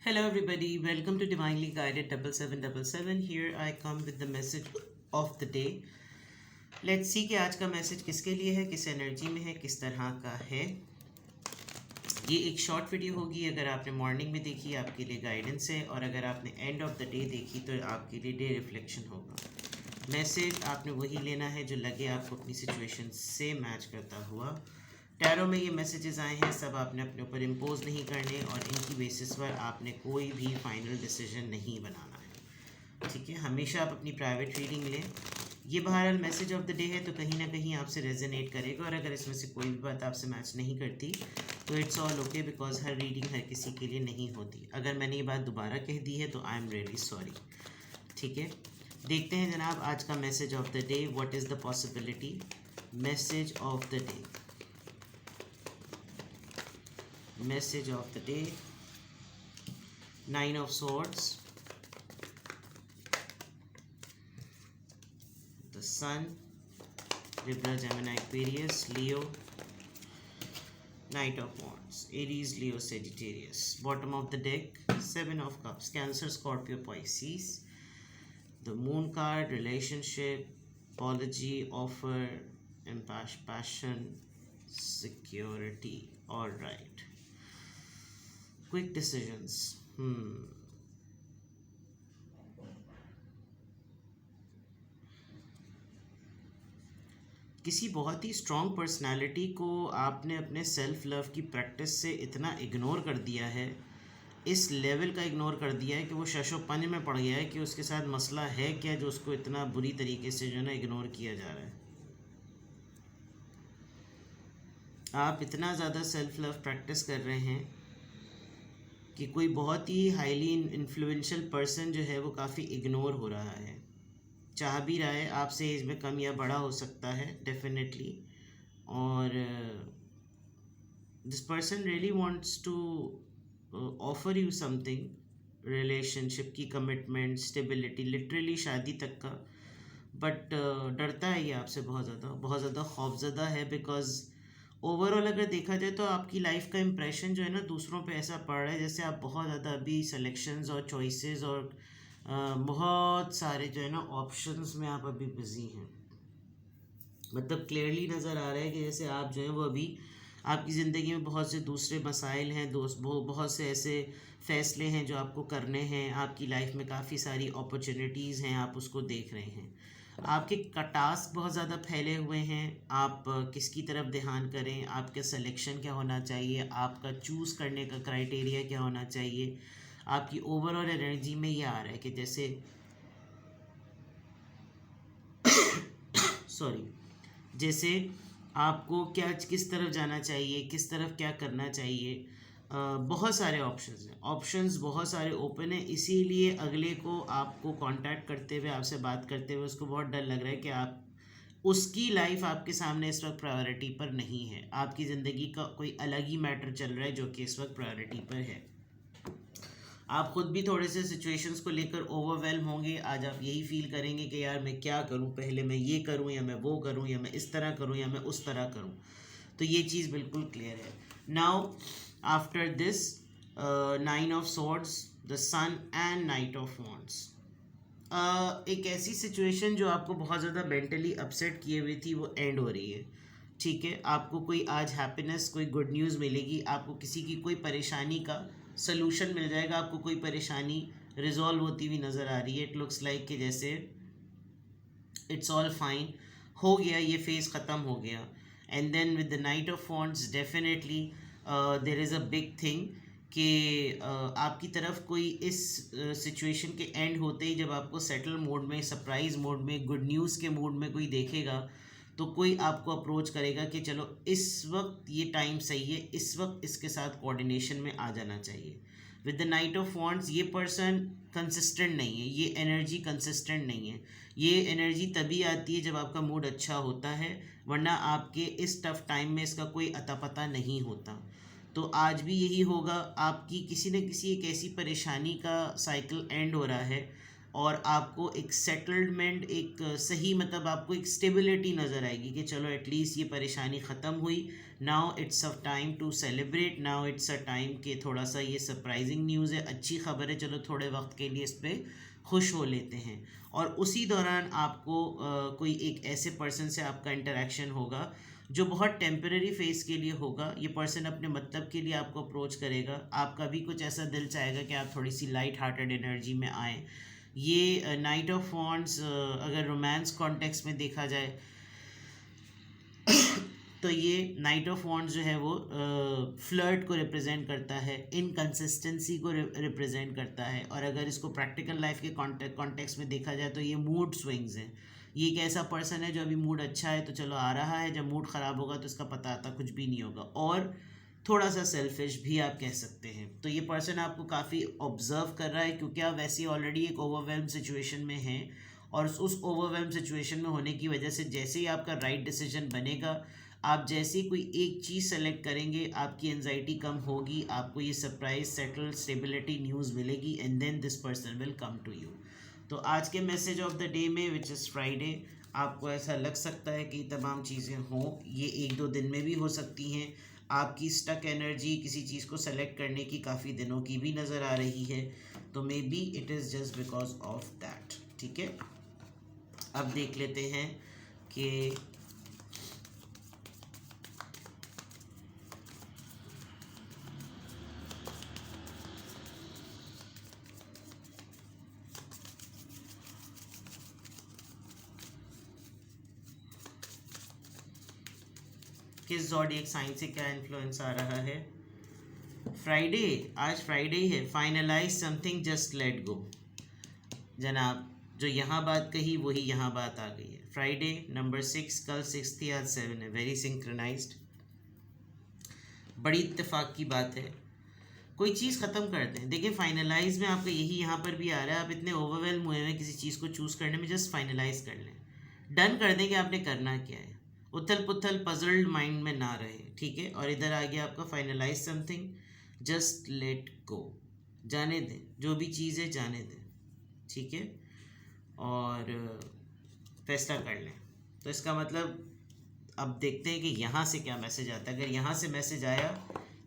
Hello, everybody. Welcome to Divinely Guided 7777. Here I come with the message of the day. Let's see कि आज का message किसके लिए है, किस एनर्जी में है, किस तरह का है. ये एक शॉर्ट वीडियो होगी. अगर आपने मॉर्निंग में देखी आपके लिए गाइडेंस है, और अगर आपने एंड ऑफ द डे देखी तो आपके लिए डे रिफ्लेक्शन होगा. मैसेज आपने वही लेना है जो लगे आपको अपनी सिचुएशन से मैच करता हुआ. टैरो में ये मैसेजेस आए हैं, सब आपने अपने ऊपर इम्पोज नहीं करने, और इनकी बेसिस पर आपने कोई भी फाइनल डिसीजन नहीं बनाना है. ठीक है, हमेशा आप अपनी प्राइवेट रीडिंग लें. ये बहरहाल मैसेज ऑफ द डे है, तो कहीं ना कहीं आपसे रेजोनेट करेगा, और अगर इसमें से कोई भी बात आपसे मैच नहीं करती तो इट्स ऑल ओके, बिकॉज हर रीडिंग हर किसी के लिए नहीं होती. अगर मैंने ये बात दोबारा कह दी है तो आई एम रियली सॉरी. ठीक है, देखते हैं जनाब आज का message of the day. What is the possibility. Message of the day. Message of the day. Nine of Swords, the Sun, Libra, Gemini, Aquarius, Leo. Knight of Wands, Aries, Leo, Sagittarius. Bottom of the deck, Seven of Cups, Cancer, Scorpio, Pisces. The Moon card, relationship, apology, offer, passion, security. All right. Quick decisions. किसी बहुत ही strong personality को आपने अपने self love की practice से इतना ignore कर दिया है, इस लेवल का इग्नोर कर दिया है कि वो शशोपंज में पड़ गया है कि उसके साथ मसला है क्या, जो उसको इतना बुरी तरीके से जो है ना इग्नोर किया जा रहा है. आप इतना ज़्यादा सेल्फ लव प्रैक्टिस कर रहे हैं कि कोई बहुत ही हाईली इन्फ्लुएंशियल पर्सन जो है वो काफ़ी इग्नोर हो रहा है. चाह भी रहा है, आपसे एज में कम या बड़ा हो सकता है डेफिनेटली, और this person really wants to offer you something, relationship की कमिटमेंट, स्टेबिलिटी, लिटरली शादी तक का. बट डरता है ये आपसे बहुत ज़्यादा खौफज़दा है, बिकॉज ओवरऑल अगर देखा जाए तो आपकी लाइफ का इम्प्रेशन जो है ना दूसरों पे ऐसा पड़ रहा है जैसे आप बहुत ज़्यादा अभी सिलेक्शंस और चॉइसेस और बहुत सारे जो है ना ऑप्शंस में आप अभी बिजी हैं. मतलब क्लियरली नज़र आ रहा है कि जैसे आप जो है वो अभी आपकी ज़िंदगी में बहुत से दूसरे मसाइल हैं, बहुत से ऐसे फ़ैसले हैं जो आपको करने हैं. आपकी लाइफ में काफ़ी सारी अपॉर्चुनिटीज़ हैं, आप उसको देख रहे हैं. आपके टास्क बहुत ज़्यादा फैले हुए हैं. आप किसकी तरफ ध्यान करें, आपका सिलेक्शन क्या होना चाहिए, आपका चूज़ करने का क्राइटेरिया क्या होना चाहिए. आपकी ओवरऑल एनर्जी में ये आ रहा है कि जैसे सॉरी, जैसे आपको क्या किस तरफ जाना चाहिए, किस तरफ क्या करना चाहिए. बहुत सारे ऑप्शंस हैं, ऑप्शंस बहुत सारे ओपन हैं. इसीलिए अगले को आपको कांटेक्ट करते हुए, आपसे बात करते हुए उसको बहुत डर लग रहा है कि आप उसकी लाइफ आपके सामने इस वक्त प्रायोरिटी पर नहीं है. आपकी ज़िंदगी का कोई अलग ही मैटर चल रहा है जो कि इस वक्त प्रायोरिटी पर है. आप खुद भी थोड़े से सिचुएशंस को लेकर ओवरवेल्म होंगे. आज आप यही फील करेंगे कि यार मैं क्या करूं, पहले मैं ये करूं या मैं वो करूं, या मैं इस तरह करूं या मैं उस तरह करूं. तो ये चीज़ बिल्कुल क्लियर है. Now after this nine of swords, the sun and knight of wands, एक ऐसी सिचुएशन जो आपको बहुत ज़्यादा मेंटली अपसेट किए हुई थी वो एंड हो रही है. ठीक है, आपको कोई आज हैप्पीनेस, कोई गुड न्यूज़ मिलेगी. आपको किसी की कोई परेशानी का सलूशन मिल जाएगा. आपको कोई परेशानी रिजॉल्व होती हुई नज़र आ रही है. इट लुक्स लाइक कि जैसे इट्स ऑल फाइन, हो गया, ये फेज़ ख़त्म हो गया. And then with the knight of wands definitely there is a big thing कि आपकी तरफ कोई इस सिचुएशन के एंड होते ही जब आपको सेटल मोड में, सरप्राइज मोड में, गुड न्यूज़ के मूड में कोई देखेगा तो कोई आपको अप्रोच करेगा कि चलो इस वक्त ये टाइम सही है, इस वक्त इसके साथ कोऑर्डिनेशन में आ जाना चाहिए. With the knight of wands ये पर्सन कंसिस्टेंट नहीं है, ये एनर्जी कंसिस्टेंट नहीं है. ये एनर्जी तभी आती है जब आपका मूड अच्छा होता है, वरना आपके इस टफ टाइम में इसका कोई अता पता नहीं होता. तो आज भी यही होगा. आपकी किसी न किसी एक ऐसी परेशानी का साइकिल एंड हो रहा है और आपको एक सेटलमेंट, एक सही मतलब आपको एक स्टेबिलिटी नज़र आएगी कि चलो एटलीस्ट ये परेशानी ख़त्म हुई, now it's a time to celebrate, now it's a time कि थोड़ा सा ये सरप्राइजिंग न्यूज़ है, अच्छी खबर है, चलो थोड़े वक्त के लिए इस पर खुश हो लेते हैं। और उसी दौरान आपको कोई एक ऐसे पर्सन से आपका इंटरेक्शन होगा जो बहुत टेम्पररी फेस के लिए होगा। ये पर्सन अपने मतलब के लिए आपको अप्रोच करेगा, आपका भी कुछ ऐसा दिल चाहेगा कि आप थोड़ी सी लाइट हार्टेड एनर्जी में आएँ। ये नाइट ऑफ वॉन्ड्स अगर रोमांस कॉन्टेक्स्ट में देखा जाए तो ये नाइट ऑफ वॉन्ड्स जो है वो फ्लर्ट को रिप्रेजेंट करता है, इनकंसिस्टेंसी को रिप्रेजेंट करता है। और अगर इसको प्रैक्टिकल लाइफ के कॉन्टेक्स्ट में देखा जाए तो ये मूड स्विंग्स हैं। ये एक ऐसा पर्सन है जो अभी मूड अच्छा है तो चलो आ रहा है, जब मूड ख़राब होगा तो इसका पता आता कुछ भी नहीं होगा, और थोड़ा सा सेल्फिश भी आप कह सकते हैं। तो ये पर्सन आपको काफ़ी ऑब्जर्व कर रहा है क्योंकि आप वैसे ऑलरेडी एक ओवरवेल्म सिचुएशन में हैं, और उस ओवरवेल्म सिचुएशन में होने की वजह से जैसे ही आपका राइट डिसीजन बनेगा, आप जैसे कोई एक चीज़ सेलेक्ट करेंगे, आपकी एनजाइटी कम होगी, आपको ये सरप्राइज सेटल स्टेबिलिटी न्यूज़ मिलेगी, and then this person will come to you. तो आज के मैसेज ऑफ द डे में, विच इज़ फ्राइडे, आपको ऐसा लग सकता है कि तमाम चीज़ें हों, ये एक दो दिन में भी हो सकती हैं। आपकी स्टक एनर्जी किसी चीज़ को सेलेक्ट करने की काफ़ी दिनों की भी नज़र आ रही है, तो may be it is just because of that. ठीक है, अब देख लेते हैं कि किस ज़ोडिएक साइन से क्या इन्फ्लुएंस आ रहा है। फ्राइडे, आज फ्राइडे ही है। Finalize something, just let go. जनाब, जो यहाँ बात कही वही यहाँ बात आ गई है। फ्राइडे नंबर 6, कल 6 थी, आज 7 है। वेरी सिंक्रोनाइज्ड, बड़ी इत्तेफाक की बात है। कोई चीज़ ख़त्म करते हैं। देखिए, फाइनलाइज में आपका यही यहाँ पर भी आ रहा है। आप इतने ओवरवेलम हुए हैं किसी चीज़ को चूज़ करने में, जस्ट फाइनलाइज कर लें, डन कर दें कि आपने करना क्या है। उथल पुथल पजल्ड माइंड में ना रहे। ठीक है, और इधर आ गया आपका finalize something, just let go, जाने दें, जो भी चीज़ है जाने दें। ठीक है, और फैसला कर लें। तो इसका मतलब अब देखते हैं कि यहाँ से क्या मैसेज आता है। अगर यहाँ से मैसेज आया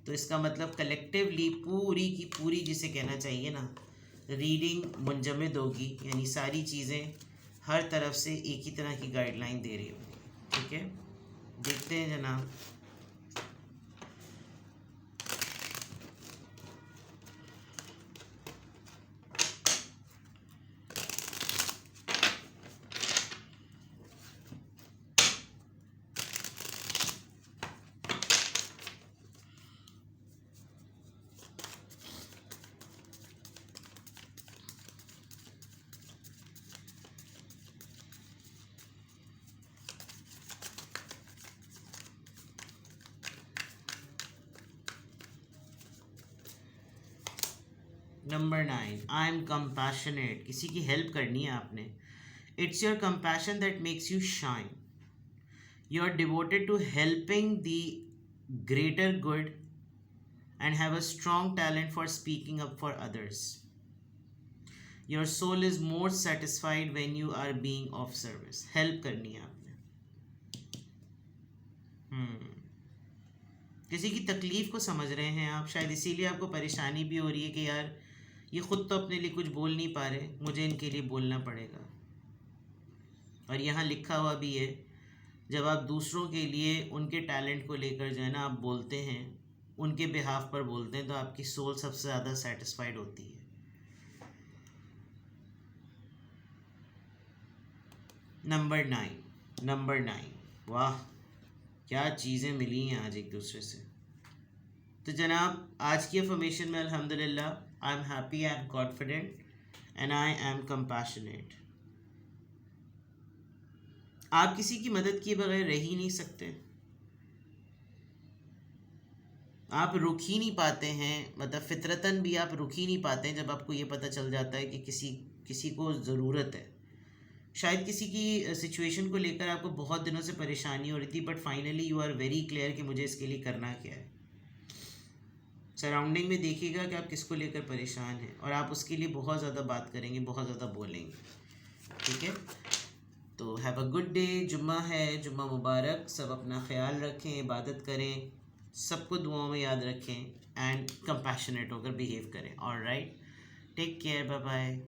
तो इसका मतलब कलेक्टिवली पूरी की पूरी, जिसे कहना चाहिए ना, रीडिंग मुंजमद होगी, यानी सारी चीज़ें हर तरफ से एक ही तरह की गाइडलाइन दे रही होगी। ठीक है, देखते हैं जनाब। Number 9, I am compassionate. किसी की हेल्प करनी है आपने। It's your compassion that makes you shine. You are devoted to helping the greater good and have a strong talent for speaking up for others. Your soul is more satisfied when you are being of service. Help करनी है आपने। किसी की तकलीफ़ को समझ रहे हैं आप, शायद इसीलिए आपको परेशानी भी हो रही है कि यार ये ख़ुद तो अपने लिए कुछ बोल नहीं पा रहे, मुझे इनके लिए बोलना पड़ेगा। और यहाँ लिखा हुआ भी है, जब आप दूसरों के लिए उनके टैलेंट को लेकर जो है ना आप बोलते हैं, उनके बिहाफ पर बोलते हैं, तो आपकी सोल सबसे ज़्यादा सेटिस्फाइड होती है। नंबर 9, वाह क्या चीज़ें मिली हैं आज एक दूसरे से। तो जनाब, आज की अफर्मेशन में अल्हम्दुलिल्लाह, I am happy, I am confident and I am compassionate. आप किसी की मदद किए बगैर रह ही नहीं सकते। आप रुक ही नहीं पाते हैं, मतलब फितरतन भी आप रुक ही नहीं पाते हैं जब आपको ये पता चल जाता है कि किसी को ज़रूरत है। शायद किसी की सिचुएशन को लेकर आपको बहुत दिनों से परेशानी हो रही थी, but finally you are very clear कि मुझे इसके लिए करना क्या है। सराउंडिंग में देखिएगा कि आप किसको लेकर परेशान हैं और आप उसके लिए बहुत ज़्यादा बात करेंगे, बहुत ज़्यादा बोलेंगे, ठीक है। तो हैव अ गुड डे, जुम्मा है, जुम्मा मुबारक। सब अपना ख्याल रखें, इबादत करें, सबको दुआओं में याद रखें एंड कंपैशनेट होकर बिहेव करें। Alright, take care, bye bye.